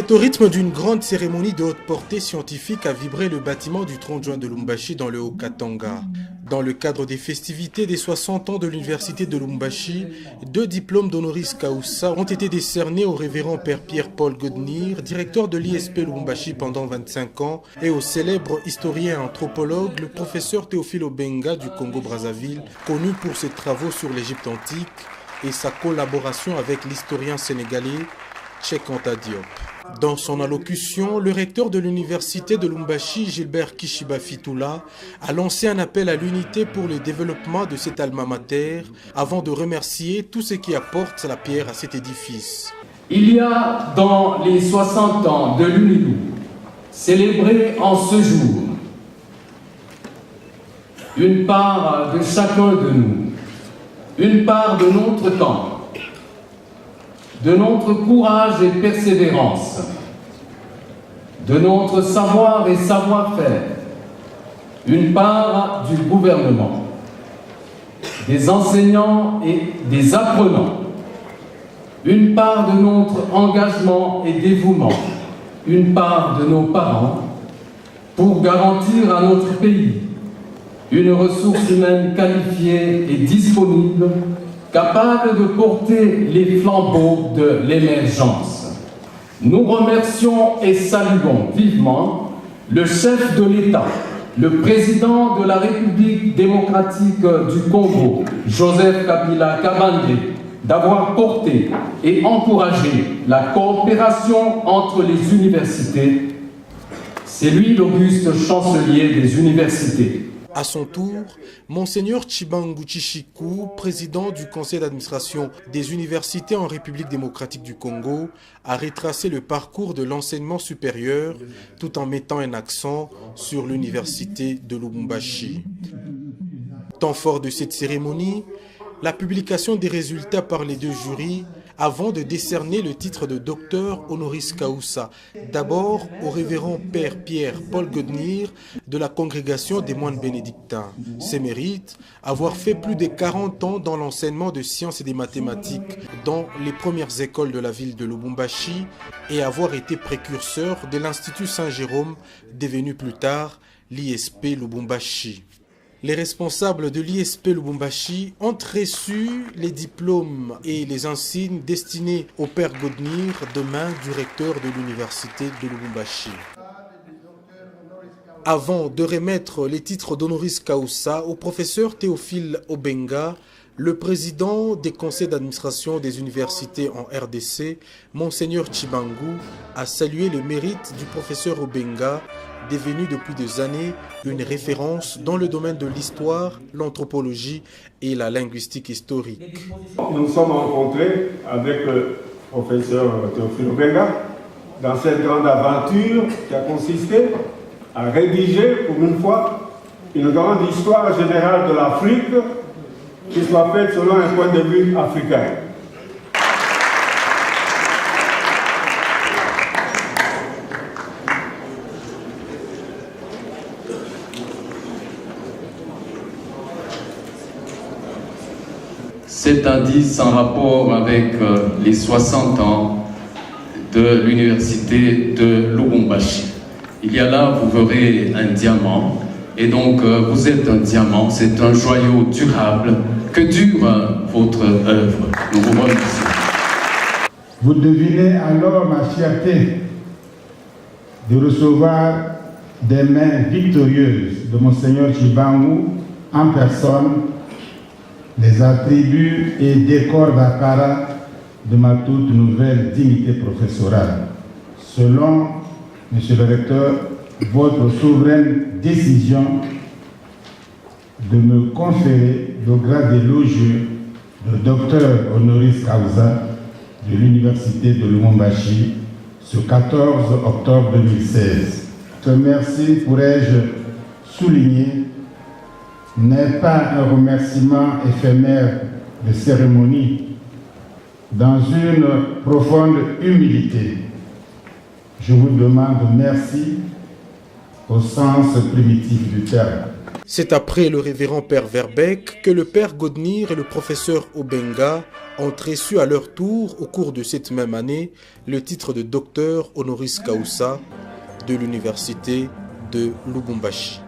C'est au rythme d'une grande cérémonie de haute portée scientifique a vibré le bâtiment du 30 juin de Lubumbashi dans le Haut-Katanga. Dans le cadre des festivités des 60 ans de l'université de Lubumbashi, 2 diplômes d'honoris causa ont été décernés au révérend Père Pierre-Paul Godnir, directeur de l'ISP Lubumbashi pendant 25 ans, et au célèbre historien et anthropologue, le professeur Théophile Obenga du Congo-Brazzaville, connu pour ses travaux sur l'Égypte antique et sa collaboration avec l'historien sénégalais Cheikh Anta Diop. Dans son allocution, le recteur de l'université de Lubumbashi, Gilbert Kishiba Fitoula, a lancé un appel à l'unité pour le développement de cet alma mater, avant de remercier tous ceux qui apportent la pierre à cet édifice. Il y a dans les 60 ans de l'UNILU, célébrés en ce jour, une part de chacun de nous, une part de notre temps, de notre courage et persévérance, de notre savoir et savoir-faire, une part du gouvernement, des enseignants et des apprenants, une part de notre engagement et dévouement, une part de nos parents, pour garantir à notre pays une ressource humaine qualifiée et disponible, capable de porter les flambeaux de l'émergence. Nous remercions et saluons vivement le chef de l'État, le président de la République démocratique du Congo, Joseph Kabila Kabange, d'avoir porté et encouragé la coopération entre les universités. C'est lui l'auguste chancelier des universités. À son tour, Monseigneur Chibangu Chishiku, président du conseil d'administration des universités en République démocratique du Congo, a retracé le parcours de l'enseignement supérieur tout en mettant un accent sur l'université de Lubumbashi. Temps fort de cette cérémonie, la publication des résultats par les 2 jurys avant de décerner le titre de docteur honoris causa, d'abord au révérend Père Pierre-Paul Godnir de la congrégation des moines bénédictins. Ses mérites, avoir fait plus de 40 ans dans l'enseignement de sciences et des mathématiques dans les premières écoles de la ville de Lubumbashi et avoir été précurseur de l'Institut Saint-Jérôme, devenu plus tard l'ISP Lubumbashi. Les responsables de l'ISP Lubumbashi ont reçu les diplômes et les insignes destinés au Père Godnir, demain du recteur de l'université de Lubumbashi. Avant de remettre les titres d'honoris causa au professeur Théophile Obenga, le président des conseils d'administration des universités en RDC, Monseigneur Chibangu, a salué le mérite du professeur Obenga, devenu depuis des années une référence dans le domaine de l'histoire, l'anthropologie et la linguistique historique. Nous nous sommes rencontrés avec le professeur Théophile Obenga dans cette grande aventure qui a consisté à rédiger pour une fois une grande histoire générale de l'Afrique qui soit faite selon un point de vue africain. Cet indice en rapport avec les 60 ans de l'université de Lubumbashi. Il y a là, vous verrez un diamant, et donc vous êtes un diamant, c'est un joyau durable. Que dure votre œuvre. Nous vous remercions. Vous devinez alors ma fierté de recevoir des mains victorieuses de Monseigneur Chibangu en personne les attributs et décors d'apparat de ma toute nouvelle dignité professorale. Selon, Monsieur le Recteur, votre souveraine décision de me conférer le grade élogieux de docteur honoris causa de l'Université de Lubumbashi ce 14 octobre 2016. Ce merci, pourrais-je souligner, n'est pas un remerciement éphémère de cérémonie. Dans une profonde humilité, je vous demande merci au sens primitif du terme. C'est après le révérend père Verbeek que le père Godnir et le professeur Obenga ont reçu à leur tour, au cours de cette même année, le titre de docteur honoris causa de l'université de Lubumbashi.